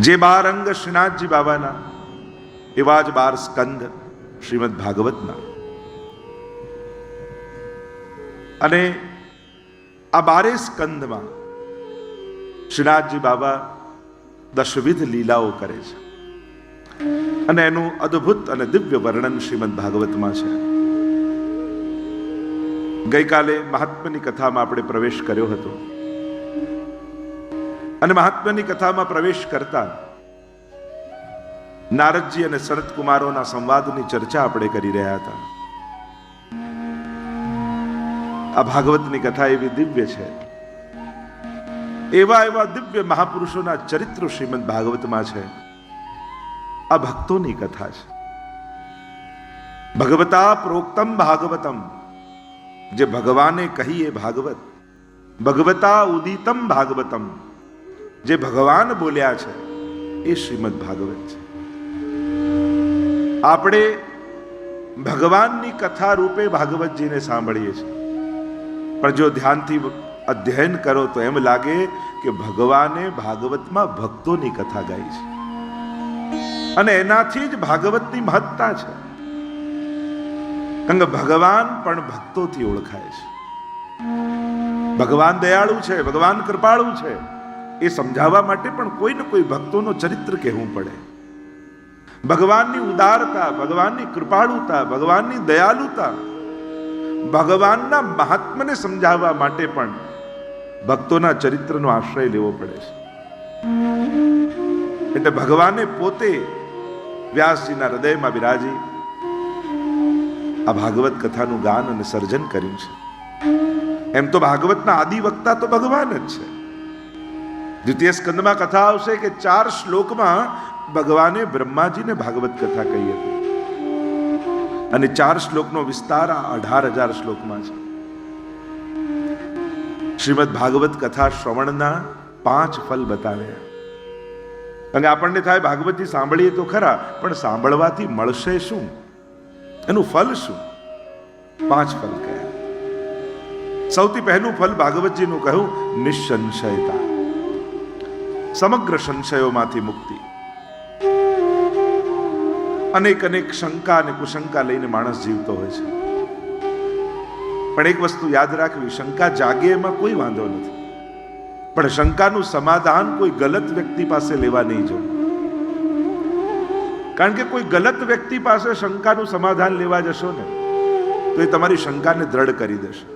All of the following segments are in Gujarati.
જે 12 અંગ શ્રીનાથજી બાબાના એવા જ 12 સ્કંદ શ્રીમદ ભાગવતના. અને આ 12 સ્કંદમાં શ્રીનાથજી બાબા દશવિધ લીલાઓ કરે છે અને એનું અદ્ભુત અને દિવ્ય વર્ણન શ્રીમદ ભાગવતમાં છે. ગઈકાલે મહાત્મ્યની કથામાં આપણે પ્રવેશ કર્યો હતો અને મહાત્મ્યની કથામાં પ્રવેશ કરતા નારદજી અને સનત કુમારોના સંવાદની ચર્ચા આપણે કરી રહ્યા હતા. આ ભાગવતની કથા એવી દિવ્ય છે, એવા એવા દિવ્ય મહાપુરુષોના ચરિત્રો શ્રીમદ ભાગવતમાં છે. આ ભક્તોની કથા છે. ભગવતા પ્રોક્તમ ભાગવતમ, જે ભગવાને કહી એ ભાગવત. ભગવતા ઉદિતમ ભાગવતમ, જે ભગવાન બોલ્યા છે એ શ્રીમદ ભાગવત છે. આપણે ભગવાનની કથા રૂપે ભાગવતજીને સાંભળીએ છીએ, પણ જો ધ્યાનથી અધ્યયન કરો તો એમ લાગે કે ભગવાને ભાગવતમાં ભક્તોની કથા ગાઈ છે અને એનાથી જ ભાગવતની મહત્તા છે. કારણ કે ભગવાન પણ ભક્તોથી ઓળખાય છે. ભગવાન દયાળુ છે, ભગવાન કૃપાળુ છે, એ સમજાવવા માટે પણ કોઈ ને કોઈ ભક્તોનો ચરિત્ર કહેવું પડે. ભગવાનની ઉદારતા, ભગવાનની કૃપાળુતા, ભગવાનની દયાલુતા, ભગવાનના મહાત્માને સમજાવવા માટે પણ ભક્તોના ચરિત્રનો આશ્રય લેવો પડે છે. એટલે ભગવાને પોતે વ્યાસજીના હૃદયમાં બિરાજી આ ભાગવત કથાનું ગાન અને સર્જન કર્યું છે. એમ તો ભાગવતના આદિ વક્તા તો ભગવાન જ છે. દ્વિતીય સ્કંદમાં કથા આવશે કે 4 શ્લોકમાં ભગવાને બ્રહ્માજીને ભાગવત કથા કહી હતી અને 4 શ્લોકનો વિસ્તાર 18,000 શ્લોકમાં છે. શ્રીમદ ભાગવત કથા શ્રવણના 5 ફલ બતાવ્યા. અને આપણને થાય ભાગવતજી સાંભળીએ તો ખરા, પણ સાંભળવાથી મળશે શું, એનું ફલ શું? 5 ફલ કયા? સૌથી પહેલું ફલ ભાગવતજીનું કહ્યું નિસંશયતા, સમગ્ર સંશયોમાંથી મુક્તિ. અનેક અનેક શંકા અને કુશંકા લઈને માણસ જીવતો હોય છે, પણ એક વસ્તુ યાદ રાખવી, શંકા જાગે એમાં કોઈ વાંધો નથી, પણ શંકાનું સમાધાન કોઈ ગલત વ્યક્તિ પાસે લેવા નહીં જવું. કારણ કે કોઈ ગલત વ્યક્તિ પાસે શંકાનું સમાધાન લેવા જશો ને તો એ તમારી શંકાને દ્રઢ કરી દેશે,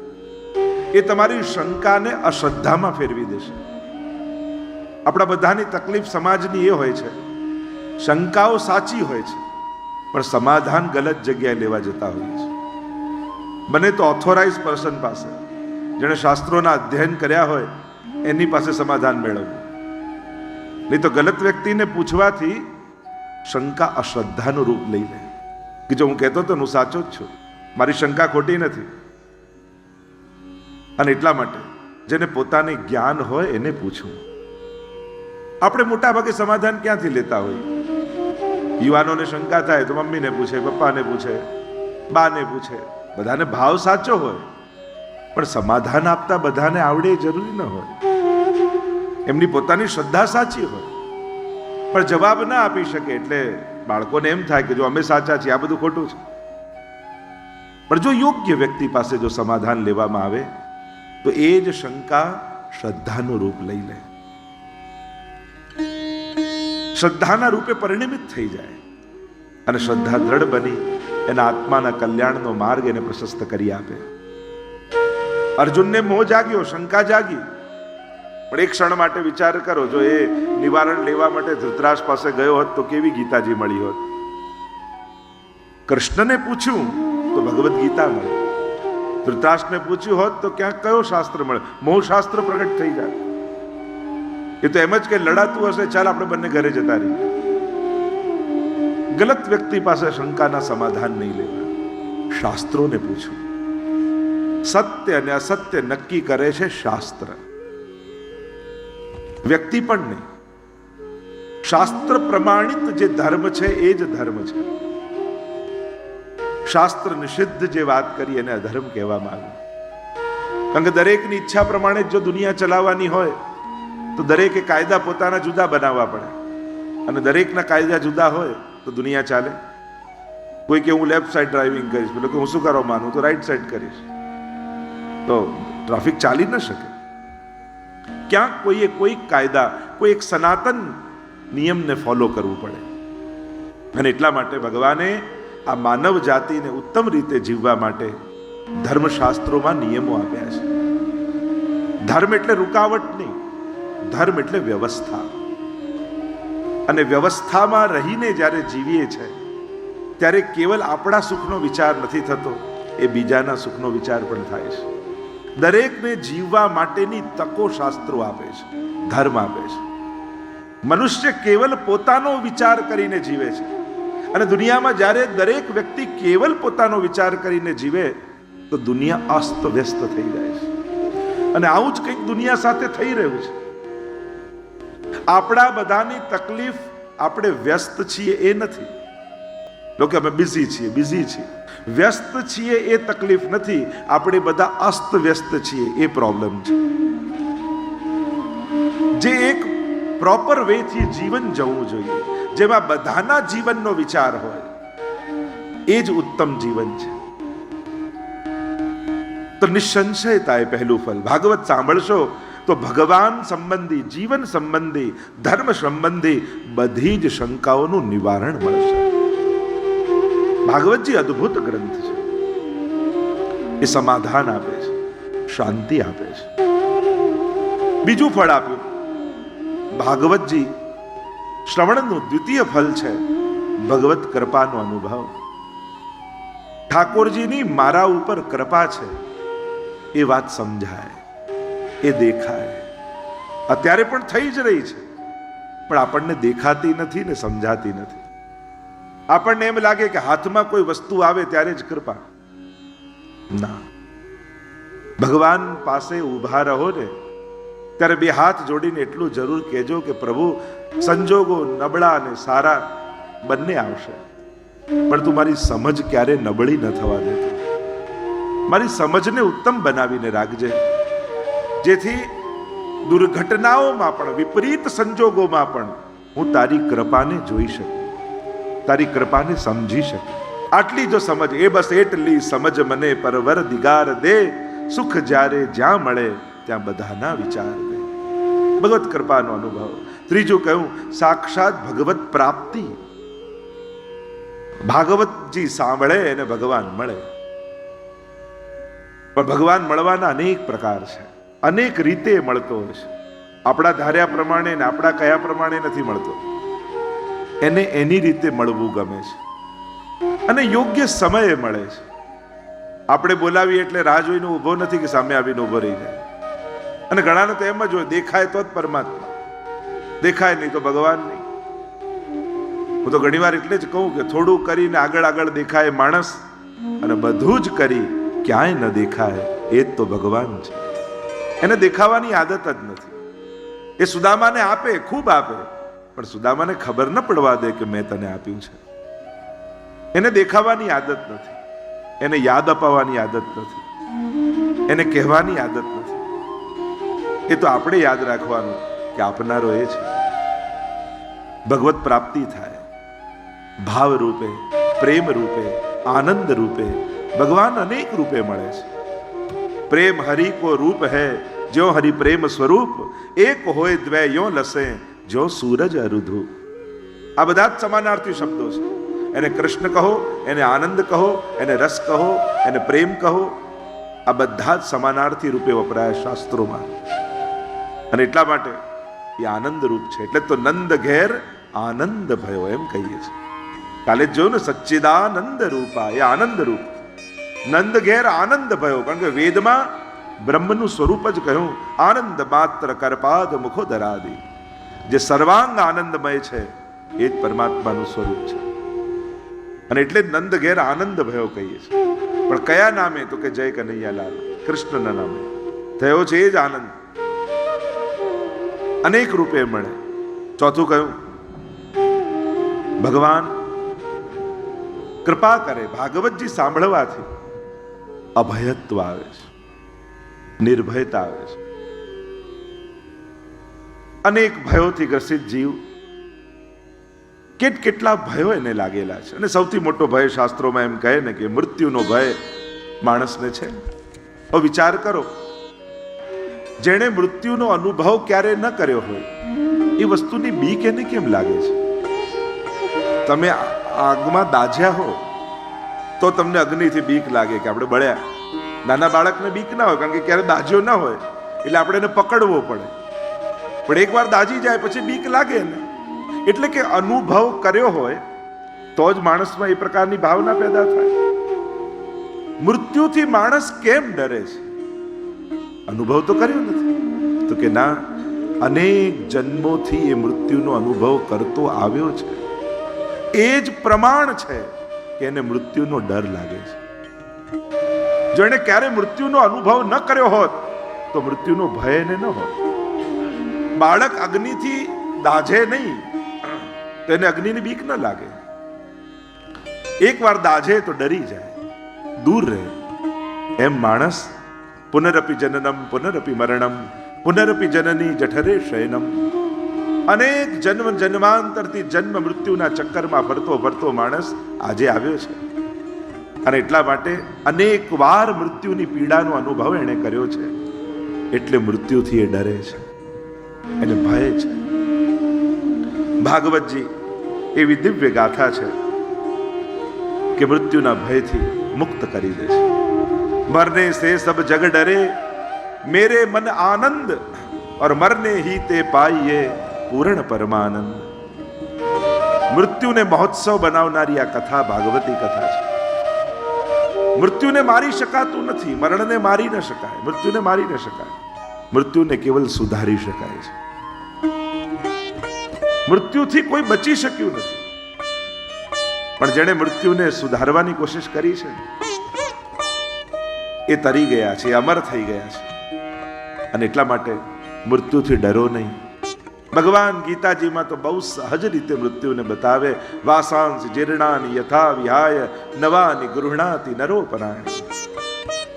એ તમારી શંકાને અશ્રદ્ધામાં ફેરવી દેશે. આપણા બધાની તકલીફ સમાજની એ હોય છે, શંકાઓ સાચી હોય છે પણ સમાધાન ગલત જગ્યાએ લેવા જતા હોઈએ છે. બને તો ઓથોરાઇઝ પર્સન પાસે, જેણે શાસ્ત્રોના અધ્યયન કર્યા હોય એની પાસે સમાધાન મેળવવું. નહીં તો ગલત વ્યક્તિને પૂછવાથી શંકા અશ્રદ્ધાનું રૂપ લઈ લે કે જો હું કહેતો તો હું સાચો જ છું, મારી શંકા ખોટી નથી. અને એટલા માટે જેને પોતાને જ્ઞાન હોય એને પૂછવું. આપણે મોટા ભાગે સમાધાન ક્યાંથી લેતા હોઈએ? યુવાનોને શંકા થાય તો મમ્મીને પૂછે, પપ્પાને પૂછે, બાને પૂછે. બધાને ભાવ સાચો હોય પણ સમાધાન આપતા બધાને આવડે જરૂરી ન હોય. એમની પોતાની શ્રદ્ધા સાચી હોય પણ જવાબ ના આપી શકે, એટલે બાળકોને એમ થાય કે જો અમે સાચા છીએ, આ બધું ખોટું છે. પણ જો યોગ્ય વ્યક્તિ પાસે જો સમાધાન લેવામાં આવે તો એ જ શંકા શ્રદ્ધાનું રૂપ લઈ લે, શ્રદ્ધાના રૂપે પરિણમિત થઈ જાય અને શ્રદ્ધા દ્રઢ બની એના આત્માના કલ્યાણનો માર્ગ એને પ્રશસ્ત કરી આપે. અર્જુનને મોહ જાગ્યો, શંકા જાગી, પણ એક ક્ષણ માટે વિચાર કરો, જો એ નિવારણ લેવા માટે ધૃતરાષ્ટ્ર પાસે ગયો હોત તો કેવી ગીતાજી મળી હોત? કૃષ્ણને પૂછ્યું તો ભગવદ્ ગીતા મળી, ધૃતરાષ્ટ્રને પૂછ્યું હોત તો ક્યાંક કયો શાસ્ત્ર મળે? મોહ શાસ્ત્ર પ્રગટ થઈ જાય. એ તો એમ જ કે લડાતું હશે, ચાલ આપણે બંને ઘરે જતા રહીએ. ગલત વ્યક્તિ પાસે શંકાના સમાધાન નહીં લેવા, શાસ્ત્રોને પૂછવું. સત્ય અને અસત્ય નક્કી કરે છે શાસ્ત્ર, વ્યક્તિ પણ નહીં. શાસ્ત્ર પ્રમાણિત જે ધર્મ છે એ જ ધર્મ છે. શાસ્ત્ર નિષિદ્ધ જે વાત કરી એને અધર્મ કહેવામાં આવ્યું. કારણ કે દરેકની ઈચ્છા પ્રમાણે જો દુનિયા ચલાવવાની હોય તો દરેકે કાયદા પોતાના જુદા બનાવવા પડે. અને દરેકના કાયદા જુદા હોય તો દુનિયા ચાલે. કોઈ કે હું લેફ્ટ સાઈડ ડ્રાઇવિંગ કરીશ, પેલો કે હું શું કરવા માનું તો રાઈટ સાઈડ કરીશ, તો ટ્રાફિક ચાલી ન શકે. ક્યાંક કોઈએ કોઈક કાયદા, કોઈ એક સનાતન નિયમને ફોલો કરવું પડે. અને એટલા માટે ભગવાને આ માનવ જાતિને ઉત્તમ રીતે જીવવા માટે ધર્મશાસ્ત્રોમાં નિયમો આપ્યા છે. ધર્મ એટલે રૂકાવટ નહીં, ધર્મ એટલે વ્યવસ્થા. અને વ્યવસ્થામાં રહીને જ્યારે જીવીએ છે ત્યારે કેવલ આપણા સુખનો વિચાર નથી થતો, એ બીજાના સુખનો વિચાર પણ થાય છે. દરેકને જીવવા માટેની તકો શાસ્ત્રો આપે છે, ધર્મ આપે છે. મનુષ્ય કેવલ પોતાનો વિચાર કરીને જીવે છે, અને દુનિયામાં જ્યારે દરેક વ્યક્તિ કેવલ પોતાનો વિચાર કરીને જીવે તો દુનિયા અસ્ત વ્યસ્ત થઈ જાય છે. અને આવું જ કંઈક દુનિયા સાથે થઈ રહ્યું છે. આપણા બધાની તકલીફ આપણે વ્યસ્ત છીએ એ નથી. લોકો અમે બિઝી છીએ, વ્યસ્ત છીએ એ તકલીફ નથી, આપણે બધા અસ્ત વ્યસ્ત છીએ એ પ્રોબ્લેમ છે. જે એક પ્રોપર વેથી જીવન જવું જોઈએ, જેમાં બધાના જીવનનો વિચાર હોય, એ જ ઉત્તમ જીવન છે. તો નિસંશયતા એ પહેલું ફલ. ભાગવત સાંભળશો તો ભગવાન સંબંધી, જીવન સંબંધી, ધર્મ સંબંધી બધી જ શંકાઓનું નિવારણ મળશે. ભાગવતજી અદ્ભુત ગ્રંથ છે. એ સમાધાન આપે છે, શાંતિ આપે છે. બીજું ફળ આપ્યું ભાગવતજી. શ્રવણનું દ્વિતીય ફલ છે ભગવત કૃપાનો અનુભવ. ઠાકોરજીની મારા ઉપર કૃપા છે એ વાત સમજાય, એ દેખાય. અત્યારે પણ થઈ જ રહી છે, પણ આપણને દેખાતી નથી ને સમજાતી નથી. આપણને એમ લાગે કે હાથમાં કોઈ વસ્તુ આવે ત્યારે જ કૃપા. ના, ભગવાન પાસે ઊભા રહો ને ત્યારે બે હાથ જોડીને એટલું જરૂર કહેજો કે પ્રભુ, સંજોગો નબળા અને સારા બંને આવશે, પણ તું મારી સમજ ક્યારે નબળી ન થવા દેતો. મારી સમજને ઉત્તમ બનાવીને રાખજે, જેથી દુર્ઘટનાઓમાં પણ, વિપરીત સંજોગોમાં પણ હું તારી કૃપાને જોઈ શકું, તારી કૃપાને સમજી શકું. આટલી જો સમજ, એ બસ એટલી સમજ મને પરવર દિગાર દે, સુખ જ્યારે જ્યાં મળે ત્યાં બધાના વિચાર દે. ભગવત કૃપાનો અનુભવ. ત્રીજું કહ્યું સાક્ષાત ભગવત પ્રાપ્તિ. ભાગવતજી સાંભળે અને ભગવાન મળે. પણ ભગવાન મળવાના અનેક પ્રકાર છે, અનેક રીતે મળતો હોય છે. આપણા ધાર્યા પ્રમાણે ને આપણા કયા પ્રમાણે નથી મળતો. એને એની રીતે મળવું ગમે છે, અને યોગ્ય સમયે મળે છે. આપણે બોલાવીએ એટલે રાહ જોઈને ઊભો નથી કે સામે આવીને ઊભો રહી જાય. અને ઘણાને તો એમ જ હોય, દેખાય તો જ પરમાત્મા, દેખાય નહીં તો ભગવાન નહીં. હું તો ઘણી વાર એટલે જ કહું કે થોડું કરીને આગળ આગળ દેખાય માણસ, અને બધું જ કરી ક્યાંય ન દેખાય એ જ તો ભગવાન છે. એને દેખાવાની આદત જ નથી. એ સુદામાને આપે, ખૂબ આપે, પણ સુદામાને ખબર ન પડવા દે કે મેં તને આપ્યું છે. એને દેખાવાની આદત નથી, એને યાદ અપાવવાની આદત નથી, એને કહેવાની આદત નથી. એ તો આપણે યાદ રાખવાનું કે આપનારો એ છે. ભગવત પ્રાપ્તિ થાય ભાવ રૂપે, પ્રેમ રૂપે, આનંદ રૂપે. ભગવાન અનેક રૂપે મળે છે. પ્રેમ હરિ કો રૂપ હૈ, જો હરિ પ્રેમ સ્વરૂપ, એક હોય દ્વય યો લસે, જો સૂરજ અરુધુ. આ બધા જ સમાનાર્થી શબ્દો છે. એને કૃષ્ણ કહો, એને આનંદ કહો, એને રસ કહો, એને પ્રેમ કહો, આ બધા જ સમાનાર્થી રૂપે વપરાય શાસ્ત્રોમાં. અને એટલા માટે એ આનંદ રૂપ છે. એટલે તો નંદ ઘેર આનંદ ભયો એમ કહીએ છીએ. કાલે જોયું ને, સચ્ચિદાનંદ રૂપા, એ આનંદ રૂપ. નંદ ઘેર આનંદ ભયો, કારણ કે વેદમાં બ્રહ્મનું સ્વરૂપ જ કહ્યું, આનંદ માત્ર કરપાદ મુખો ધરાદી. જે સર્વાંગ આનંદમય છે એ જ પરમાત્માનું સ્વરૂપ છે. અને એટલે જ નંદ ઘેર આનંદ ભયો કહીએ છીએ. પણ કયા નામે? તો કે જય કનૈયાલાલ, કૃષ્ણના નામે થયો છે એ જ આનંદ. અનેક રૂપે મળે. ચોથું કહ્યું ભગવાન કૃપા કરે. ભાગવતજી સાંભળવાથી અભયત્વ આવે છે, નિર્ભયતા આવે છે. અનેક ભયોથી ગ્રસિત જીવ કેટલા ભયો એને લાગેલા છે. અને સૌથી મોટો ભય શાસ્ત્રોમાં એમ કહે ને કે મૃત્યુનો ભય માણસને છે. હવે વિચાર કરો, જેણે મૃત્યુનો અનુભવ ક્યારે ન કર્યો હોય એ વસ્તુની બીક એને કેમ લાગે છે? તમે આગમાં દાઝ્યા હો તો તમને અગ્નિથી બીક લાગે કે આપણે બળ્યા. નાના બાળકને બીક ના હોય, કારણ કે ક્યારે દાઝ્યો ના હોય એટલે આપણે એને પકડવો પડે. પણ એકવાર દાઝી જાય પછી બીક લાગે ને. એટલે કે અનુભવ કર્યો હોય તો જ માણસમાં એ પ્રકારની ભાવના પેદા થાય. મૃત્યુથી માણસ કેમ ડરે છે? અનુભવ તો કર્યો નથી. તો કે ના, અનેક જન્મોથી એ મૃત્યુનો અનુભવ કરતો આવ્યો છે. એ જ પ્રમાણ છે કે એને મૃત્યુનો ડર લાગે છે. જો એને ક્યારે મૃત્યુનો અનુભવ ન કર્યો હોત તો મૃત્યુનો ભય એને ન હોત. બાળક અગ્નિથી દાઝે નહીં તો એને અગ્નિની બીક ન લાગે. એકવાર દાઝે તો ડરી જાય, દૂર રહે. એમ માણસ પુનરપી જનનમ પુનરપી મરણમ પુનરપી જનની જઠરે શયનમ, અનેક જન્મ જન્માંતરથી જન્મ મૃત્યુના ચક્કરમાં ફરતો ફરતો માણસ આજે આવ્યો છે. અને એટલા માટે અનેક વાર મૃત્યુની પીડાનો અનુભવ એણે કર્યો છે. એટલે મૃત્યુથી એ ડરે છે, એને ભય છે. ભાગવતજી એવી દિવ્ય ગાથા છે કે મૃત્યુના ભયથી મુક્ત કરી દે છે. મરને સે સબ જગ ડરે મેરે મન આનંદ और मरने ही ते पाइए पूर्ण परमानंद. મૃત્યુને મહોત્સવ બનાવનારી આ કથા ભાગવતી કથા છે. મૃત્યુને મારી શકાતું નથી, મરણને મારી ન શકાય, મૃત્યુને મારી ન શકાય. મૃત્યુને કેવલ સુધારી શકાય છે. મૃત્યુથી કોઈ બચી શક્યું નથી, પણ જેણે મૃત્યુને સુધારવાની કોશિશ કરી છે એ તરી ગયા છે, અમર થઈ ગયા છે. અને એટલા માટે મૃત્યુથી ડરો નહીં. ભગવાન ગીતાજીમાં તો બહુ સહજ રીતે મૃત્યુને બતાવે. વાસાંસ જીર્ણાની યથા વિહાય નવાની ગૃહણાતિ નરોપરાણી.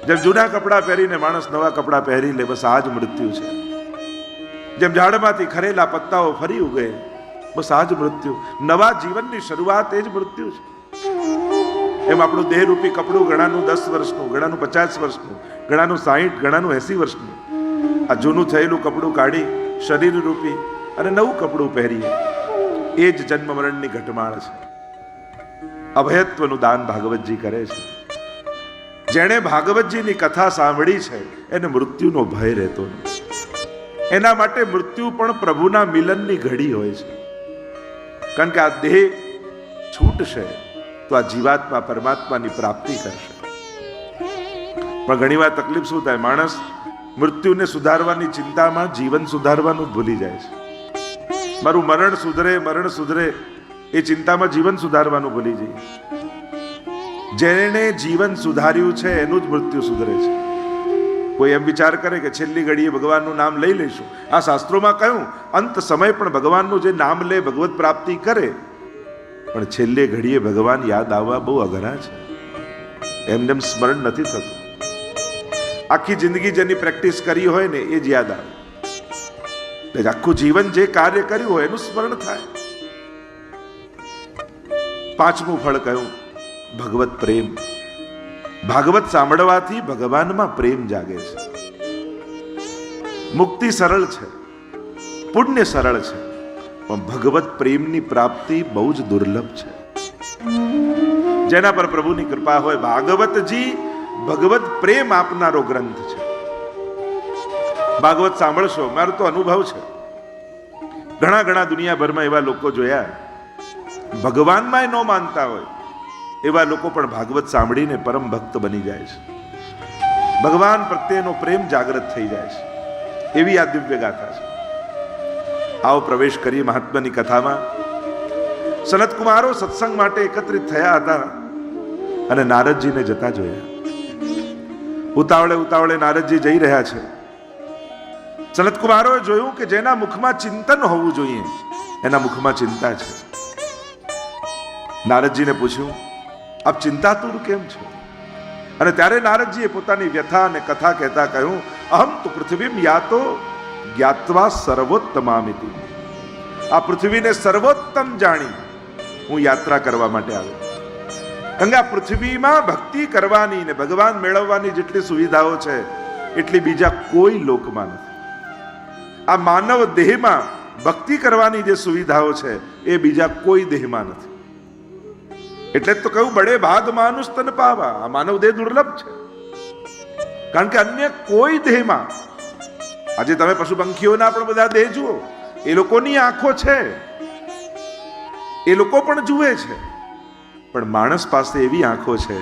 જેમ જૂના કપડાં પહેરીને માણસ નવા કપડાં પહેરી લે, બસ આ જ મૃત્યુ છે. જેમ ઝાડમાંથી ખરેલા પત્તાઓ ફરી ઉગે, બસ આ જ મૃત્યુ. નવા જીવનની શરૂઆત એ જ મૃત્યુ છે. એમ આપણું દેહરૂપી કપડું ઘણાનું 10 વર્ષનું, ઘણાનું 50 વર્ષનું, ઘણાનું 60, ઘણાનું 80 વર્ષનું. આ જૂનું થયેલું કપડું કાઢી શરીર રૂપી અને નવું કપડું પહેરીએ, એ જ જન્મ મરણની ઘટમાળ છે. અભયત્વનું દાન ભાગવતજી કરે છે. જેણે ભાગવતજીની કથા સાંભળી છે એને મૃત્યુનો ભય રહેતો નથી. એના માટે મૃત્યુ પણ પ્રભુના મિલનની ઘડી હોય છે. કારણ કે આ દેહ છૂટશે તો આ જીવાત્મા પરમાત્માની પ્રાપ્તિ કરશે. પણ ઘણીવાર તકલીફ શું થાય, માણસ મૃત્યુને સુધારવાની ચિંતામાં જીવન સુધારવાનું ભૂલી જાય છે. મારું મરણ સુધરે એ ચિંતામાં જીવન સુધારવાનું ભૂલી જઈએ. જેણે જીવન સુધાર્યું છે એનું જ મૃત્યુ સુધરે છે. કોઈ એમ વિચાર કરે કે છેલ્લી ઘડીએ ભગવાનનું નામ લઈ લઈશું. આ શાસ્ત્રોમાં કહ્યું અંત સમય પણ ભગવાનનું જે નામ લે ભગવત પ્રાપ્તિ કરે, પણ છેલ્લે ઘડીએ ભગવાન યાદ આવવા બહુ અઘરા છે. એમને સ્મરણ નથી થતું. આખી જિંદગી જેની પ્રેક્ટિસ કરી હોય ને એ જ યાદ આવે. આખું જીવન જે કાર્ય કર્યું હોય એનું સ્મરણ થાય. 5મું ફળ કહ્યું ભગવત પ્રેમ. ભાગવત સાંભળવાથી ભગવાનમાં પ્રેમ જાગે છે. મુક્તિ સરળ છે, પુણ્ય સરળ છે, પણ ભગવત પ્રેમની પ્રાપ્તિ બહુ જ દુર્લભ છે. જેના પર પ્રભુની કૃપા હોય. ભાગવતજી ભગવત પ્રેમ આપનારો ગ્રંથ છે. ભાગવત સાંભળશો, મારો તો અનુભવ છે. ઘણા દુનિયાભરમાં એવા લોકો જોયા ભગવાનમાં ન માનતા હોય એવા લોકો પણ ભાગવત સાંભળીને પરમ ભક્ત બની જાય છે. ભગવાન પ્રત્યેનો પ્રેમ જાગૃત થઈ જાય છે. એવી આ દિવ્ય ગાથા છે. આવો પ્રવેશ કરીએ મહાત્માની કથામાં. સનત કુમારો સત્સંગ માટે એકત્રિત થયા હતા અને નારદજીને જતા જોયા. ઉતાવળે નારદજી જઈ રહ્યા છે. સનત કુમારોએ જોયું કે જેના મુખમાં ચિંતન હોવું જોઈએ એના મુખમાં ચિંતા છે. નારદજીને પૂછ્યું, આપ ચિંતાતુર કેમ છો? અને ત્યારે નારદજીએ પોતાની વ્યથા અને કથા કહેતા કહ્યું, અહમ તો પૃથ્વીમ યાતો જ્ઞાત્વા સર્વોત્તમામિતિ. આ પૃથ્વીને સર્વોત્તમ જાણી હું યાત્રા કરવા માટે આવ્યો. કારણ કે આ પૃથ્વીમાં ભક્તિ કરવાની ને ભગવાન મેળવવાની જેટલી સુવિધાઓ છે એટલી બીજા કોઈ લોકમાં નથી. આ માનવ દેહમાં ભક્તિ કરવાની જે સુવિધાઓ છે એ બીજા કોઈ દેહમાં નથી. એટલે જ તો કહ્યું બડે ભાગ માનુષ તન પાવા. આ માનવ દેહ દુર્લભ છે. કારણ કે અન્ય કોઈ દેહમાં, આજે તમે પશુ પંખીઓના પણ બધા દેહ જુઓ, એ લોકોની આંખો છે, એ લોકો પણ જુએ છે, પણ માણસ પાસે એવી આંખો છે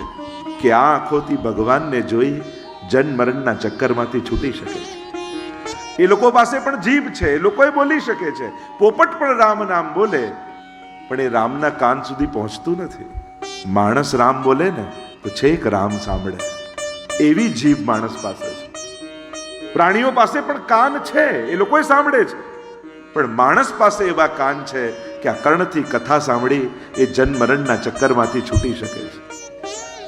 કે આ આંખોથી ભગવાનને જોઈ જન્મ મરણના ચક્કરમાંથી છૂટી શકે છે. એ લોકો પાસે પણ જીભ છે, એ લોકો બોલી શકે છે. પોપટ પણ રામ નામ બોલે, પણ એ રામના કાન સુધી પહોંચતું નથી. માણસ રામ બોલે ને તો છેક રામ સાંભળે, એવી જીભ માણસ પાસે છે. પ્રાણીઓ પાસે પણ કાન છે, એ લોકો સાંભળે છે, પણ માણસ પાસે એવા કાન છે કે આ કર્ણથી કથા સાંભળી એ જન્મ મરણના ચક્કરમાંથી છૂટી શકે છે.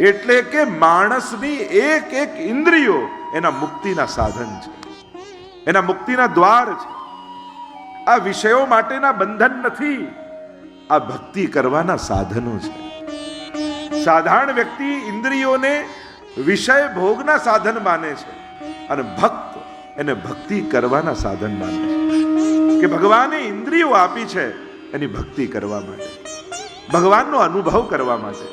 એટલે કે માણસની એક એક ઇન્દ્રિયો એના મુક્તિના સાધન છે, એના મુક્તિના દ્વાર છે. આ વિષયો માટેના બંધન નથી, આ ભક્તિ કરવાના સાધનો છે. સાધારણ વ્યક્તિ ઇન્દ્રિયોને વિષય ભોગના સાધન માને છે, અને ભક્ત એને ભક્તિ કરવાના સાધન માને છે. કે ભગવાને ઇન્દ્રિયો આપી છે એની ભક્તિ કરવા માટે, ભગવાનનો અનુભવ કરવા માટે.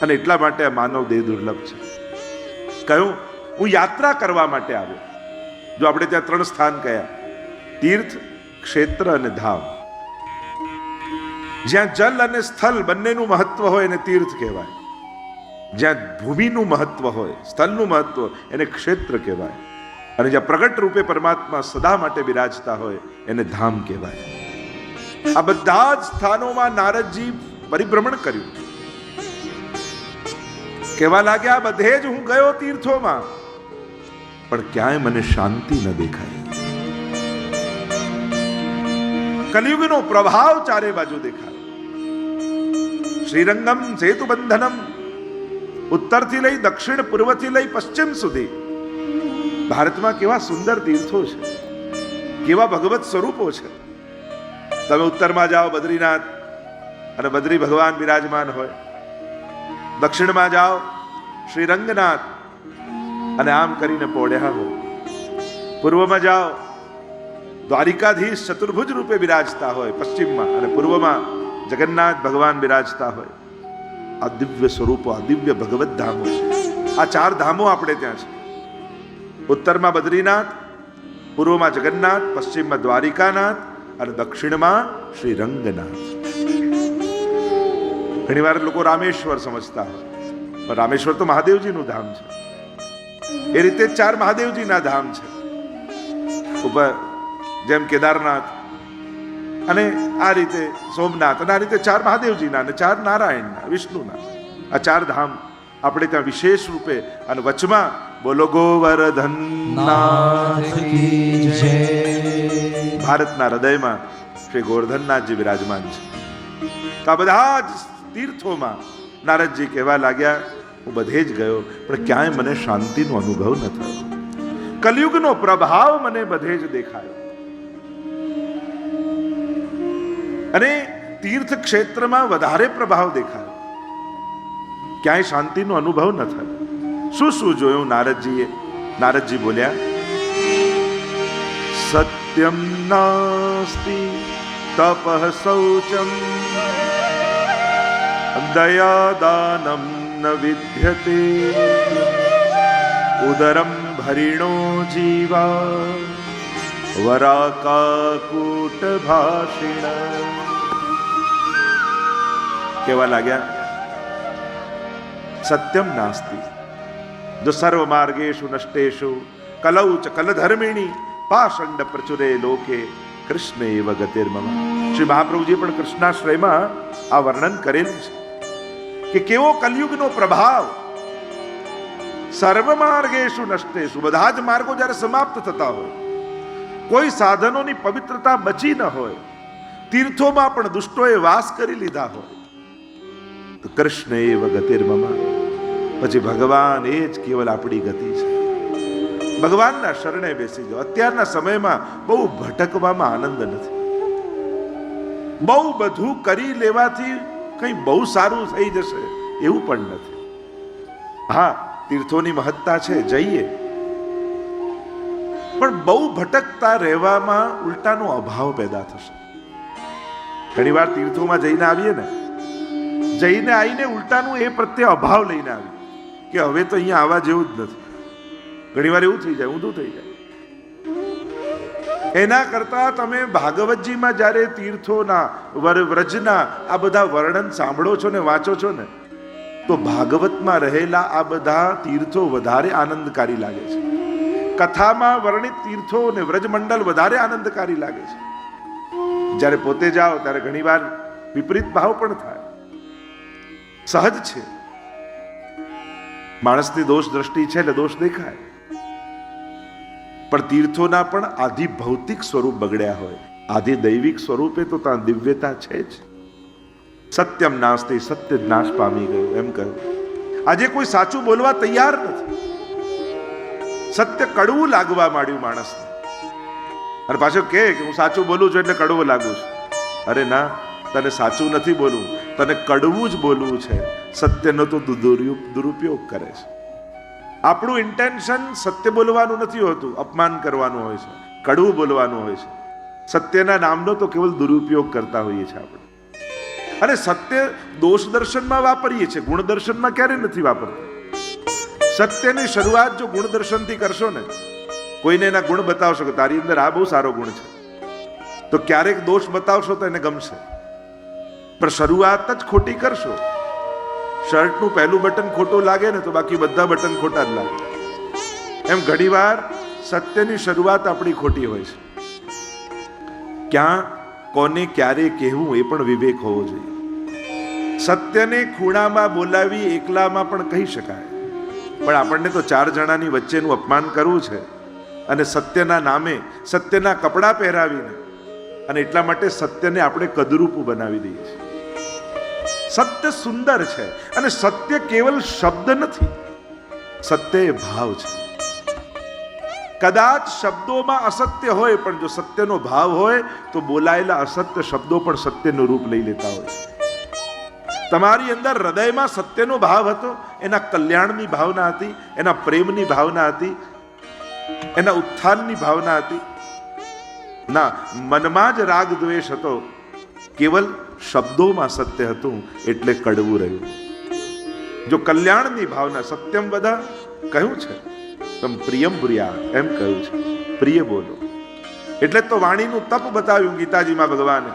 અને એટલા માટે આ માનવ દેહ દુર્લભ છે. કહ્યું હું યાત્રા કરવા માટે આવ્યો. જો આપણે ત્યાં 3 સ્થાન કયા, તીર્થ, ક્ષેત્ર અને ધામ. જ્યાં જલ અને સ્થળ બંનેનું મહત્વ હોય એને તીર્થ કહેવાય. જ્યાં ભૂમિનું મહત્વ હોય, સ્થળનું મહત્વ, એને ક્ષેત્ર કહેવાય. અને જ્યાં પ્રગટ રૂપે પરમાત્મા સદા માટે બિરાજતા હોય એને ધામ કહેવાય. આ બધા જ સ્થાનોમાં નારદજી પરિભ્રમણ કર્યું. કહેવા લાગ્યા બધે જ હું ગયો તીર્થોમાં, પણ ક્યાંય મને શાંતિ ન દેખાય. કલિયુગનો પ્રભાવ ચારે બાજુ દેખાય. શ્રીરંગમ સેતુ બંધનમ, ઉત્તરથી લઈ દક્ષિણ, પૂર્વથી લઈ પશ્ચિમ સુધી ભારતમાં કેવા સુંદર તીર્થો છે, કેવા ભગવત સ્વરૂપો છે. તમે ઉત્તરમાં જાઓ બદ્રીનાથ, અને બદ્રી ભગવાન બિરાજમાન હોય. દક્ષિણમાં જાઓ શ્રીરંગનાથ, અને આમ કરીને પોઢ્યા હોય. પૂર્વમાં જાઓ દ્વારિકાધીશ ચતુર્ભુજ રૂપે બિરાજતા હોય પશ્ચિમમાં, અને પૂર્વમાં જગન્નાથ ભગવાન બિરાજતા હોય. આ દિવ્ય સ્વરૂપો, આ દિવ્ય ભગવત ધામો છે. આ 4 ધામો આપણે ત્યાં છે. ઉત્તરમાં બદ્રીનાથ, પૂર્વમાં જગન્નાથ, પશ્ચિમમાં દ્વારિકાનાથ અને દક્ષિણમાં શ્રીરંગનાથ. ઘણી વાર લોકો રામેશ્વર સમજતા હોય, પણ રામેશ્વર તો મહાદેવજીનું ધામ છે. એ રીતે 4 મહાદેવજીના ધામ છે. ઉપર જેમ કેદારનાથ, અને આ રીતે સોમનાથ, અને આ રીતે 4 મહાદેવજીના અને 4 નારાયણના, વિષ્ણુના. આ 4 ધામ આપણે ત્યાં વિશેષ રૂપે. અને વચમાં બોલો ગોવર્ધન ભારતના હૃદયમાં શ્રી ગોવર્ધનનાથજી બિરાજમાન છે. તો આ બધા જ તીર્થોમાં નારદજી કહેવા લાગ્યા હું બધે જ ગયો, પણ ક્યાંય મને શાંતિનો અનુભવ ન થયો. કલિયુગનો પ્રભાવ મને બધે જ દેખાયો. અને તીર્થ ક્ષેત્રમાં વધારે પ્રભાવ દેખાયો, ક્યાંય શાંતિનો અનુભવ ન થયો. શું શું જોયું નારદજીએ? નારદજી બોલ્યા, સત્યમ નાસ્તિ તપઃ શૌચમ દયાદાનમ ન વિદ્યતે ઉદરમ ભરિણો જીવા વરાકાકૂટ ભાષિણ. કેવા લાગ્યા? સત્યમ નાસ્તિ, જો સર્વ માર્ગેષુ નષ્ટેષુ કલૌ ચ કલધર્મિણી પાષંડ પ્રચુરે લોકે કૃષ્ણ એવ ગતિર્મમ. શ્રી મહાપ્રભુજી પણ કૃષ્ણાશ્રયમાં આ વર્ણન કરેલું છે કે કેવો કલયુગનો પ્રભાવ. સર્વ માર્ગેષુ નષ્ટેષુ, બધા જ માર્ગો જ્યારે સમાપ્ત થતા હોય, કોઈ સાધનોની પવિત્રતા બચી ન હોય, તીર્થોમાં પણ દુષ્ટોએ વાસ કરી લીધા હોય, તો કૃષ્ણ એવ ગતિર્મમ, પછી ભગવાન એ જ કેવલ આપણી ગતિ છે. ભગવાનના શરણે બેસી જાઓ. અત્યારના સમયમાં બહુ ભટકવામાં આનંદ નથી. બહુ બધું કરી લેવાથી કઈ બહુ સારું થઈ જશે એવું પણ નથી. હા, તીર્થોની મહત્તા છે, જઈએ, પણ બહુ ભટકતા રહેવામાં ઉલટાનો અભાવ પેદા થશે. ઘણી વાર તીર્થોમાં જઈને આવીએ ને, જઈને આવીને ઉલટાનું એ પ્રત્યે અભાવ લઈને આવીએ કે હવે તો અહીંયા આવવા જેવું જ નથી. ઘણી વાર એવું થઈ જાય, ઊંધું થઈ જાય. એના કરતા તમે ભાગવતજીમાં જ્યારે તીર્થોના વ્રજના આ બધા વર્ણન સાંભળો છો ને વાંચો છો ને, તો ભાગવતમાં રહેલા આ બધા તીર્થો વધારે આનંદકારી લાગે છે. કથામાં વર્ણિત તીર્થો ને વ્રજમંડળ વધારે આનંદકારી લાગે છે. જ્યારે પોતે જાઓ ત્યારે ઘણીવાર વિપરીત ભાવ પણ થાય, સહજ છે. માણસની દોષ દ્રષ્ટિ છે એટલે દોષ દેખાય, પણ તીર્થોના પણ આધિ ભૌતિક સ્વરૂપ બગડ્યા હોય, આધિ દૈવિક સ્વરૂપે તો ત્યાં દિવ્યતા છે જ. સત્યમ નાસ્તિ, સત્ય નાશ પામી ગયું એમ કહ્યું. આજે કોઈ સાચું બોલવા તૈયાર નથી. સત્ય કડવું લાગવા માંડ્યું માણસને, અને પાછું કે હું સાચું બોલું છું એટલે કડવું લાગુ છું. અરે ના, તને સાચું નથી બોલવું, તને કડવું જ બોલવું છે. સત્યનો તો દુરુપયોગ કરે છે. આપણું ઇન્ટેન્શન સત્ય બોલવાનું નથી હોતું, અપમાન કરવાનું હોય છે, કડવું બોલવાનું હોય છે. સત્યના નામનો તો કેવલ દુરુપયોગ કરતા હોઈએ છીએ આપણે. અને સત્ય દોષ દર્શનમાં વાપરીએ છીએ, ગુણ દર્શનમાં ક્યારે નથી વાપરતા. સત્યની શરૂઆત જો ગુણ દર્શનથી કરશો ને, કોઈને એના ગુણ બતાવશો કે તારી અંદર આ બહુ સારો ગુણ છે, તો ક્યારેક દોષ બતાવશો તો એને ગમશે. પણ શરૂઆત જ ખોટી કરશો, શર્ટનું પહેલું બટન ખોટું લાગે ને તો બાકી બધા બટન ખોટા જ લાગે. એમ ઘણીવાર સત્યની શરૂઆત આપણી ખોટી હોય છે. ક્યાં કોને ક્યારે કહેવું એ પણ વિવેક હોવો જોઈએ. સત્યને ખૂણામાં બોલાવી એકલામાં પણ કહી શકાય, પણ આપણને તો 4 જણાની વચ્ચેનું અપમાન કરવું છે, અને સત્યના નામે સત્યના કપડાં પહેરાવીને, અને એટલા માટે સત્યને આપણે કદરૂપ બનાવી દઈએ છીએ. સત્ય સુંદર છે, અને સત્ય કેવલ શબ્દ નથી, સત્ય એ ભાવ છે. કદાચ શબ્દોમાં અસત્ય હોય, પણ જો સત્યનો ભાવ હોય તો બોલાયેલા અસત્ય શબ્દો પણ સત્યનું રૂપ લઈ લેતા હોય છે. તમારી અંદર હૃદયમાં સત્યનો ભાવ હતો, એના કલ્યાણની ભાવના હતી, એના પ્રેમની ભાવના હતી, એના ઉત્થાનની ભાવના હતી. ના, મનમાં જ રાગ દ્વેષ હતો, કેવલ શબ્દોમાં સત્ય હતું એટલે કડવું રહ્યું. જો કલ્યાણની ભાવના, સત્યમ બધા કહ્યું છે, તમ પ્રિયમ બ્રુયા એમ કહ્યું છે, પ્રિય બોલો. એટલે તો વાણીનું તપ બતાવ્યું ગીતાજીમાં ભગવાને.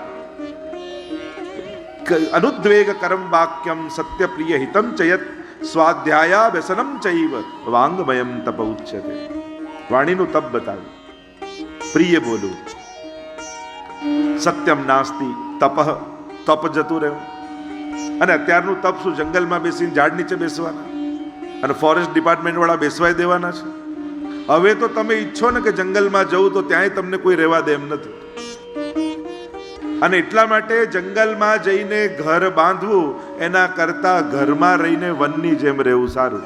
અનુદ્વેગ કરમ વાક્યમ સત્ય પ્રિય હિતમ ચયત સ્વાધ્યાયા વ્યસનમ ચૈવ વાંગમયમ તપ ઉચ્યતે. વાણીનું તપ બતાવ્યું, પ્રિય બોલું. સત્યમ નાસ્તિ તપઃ, તપ જતું રહ્યું. અને અત્યારનું તપ શું, જંગલમાં બેસીને ઝાડ નીચે બેસવાના, અને ફોરેસ્ટ ડિપાર્ટમેન્ટ વાળા બેસવાય દેવાના છે. હવે તો તમે ઈચ્છો ને કે જંગલમાં જવું તો ત્યાંય તમને કોઈ રહેવા દે એમ નથી. અને એટલા માટે જંગલમાં જઈને ઘર બાંધવું એના કરતા ઘરમાં રહીને વનની જેમ રહેવું સારું.